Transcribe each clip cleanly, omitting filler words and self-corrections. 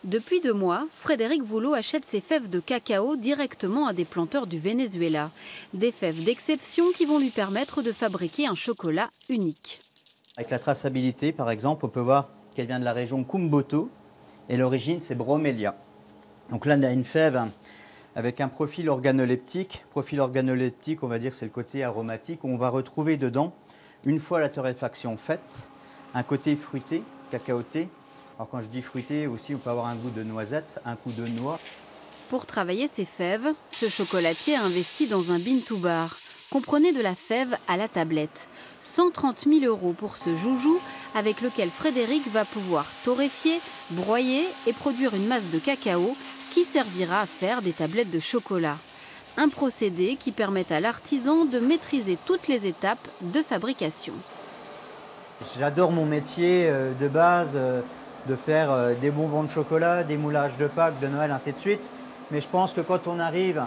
Depuis 2 mois, Frédéric Voulot achète ses fèves de cacao directement à des planteurs du Venezuela. Des fèves d'exception qui vont lui permettre de fabriquer un chocolat unique. Avec la traçabilité, par exemple, on peut voir qu'elle vient de la région Kumboto et l'origine, c'est Bromélia. Donc là, on a une fève avec un profil organoleptique. Profil organoleptique, on va dire, c'est le côté aromatique. On va retrouver dedans, une fois la torréfaction faite, un côté fruité, cacaoté. Alors quand je dis fruité aussi, on peut avoir un goût de noisette, un goût de noix. Pour travailler ses fèves, ce chocolatier a investi dans un bean to bar. Comprenez de la fève à la tablette. 130 000 € pour ce joujou avec lequel Frédéric va pouvoir torréfier, broyer et produire une masse de cacao qui servira à faire des tablettes de chocolat. Un procédé qui permet à l'artisan de maîtriser toutes les étapes de fabrication. J'adore mon métier de base, de faire des bonbons de chocolat, des moulages de Pâques, de Noël, ainsi de suite. Mais je pense que quand on arrive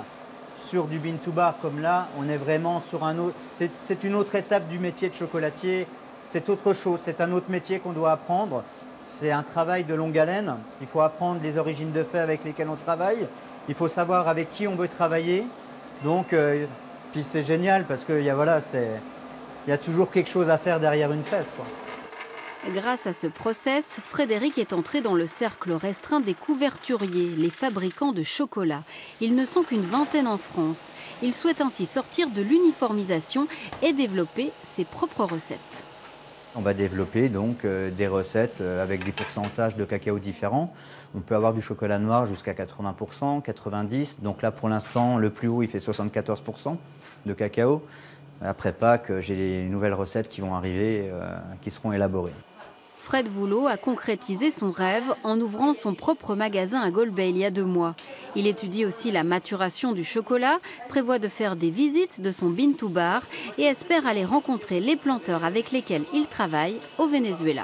sur du bean to bar comme là, on est vraiment sur un autre... C'est une autre étape du métier de chocolatier, c'est autre chose, c'est un autre métier qu'on doit apprendre. C'est un travail de longue haleine, il faut apprendre les origines de fèves avec lesquelles on travaille, il faut savoir avec qui on veut travailler. Donc, puis c'est génial parce qu'il y a toujours quelque chose à faire derrière une fève, quoi. Grâce à ce process, Frédéric est entré dans le cercle restreint des couverturiers, les fabricants de chocolat. Ils ne sont qu'une vingtaine en France. Il souhaite ainsi sortir de l'uniformisation et développer ses propres recettes. On va développer donc des recettes avec des pourcentages de cacao différents. On peut avoir du chocolat noir jusqu'à 80%, 90%. Donc là, pour l'instant, le plus haut, il fait 74% de cacao. Après Pâques, j'ai des nouvelles recettes qui vont arriver, qui seront élaborées. Fred Voulot a concrétisé son rêve en ouvrant son propre magasin à Golbey il y a 2 mois. Il étudie aussi la maturation du chocolat, prévoit de faire des visites de son bean to bar et espère aller rencontrer les planteurs avec lesquels il travaille au Venezuela.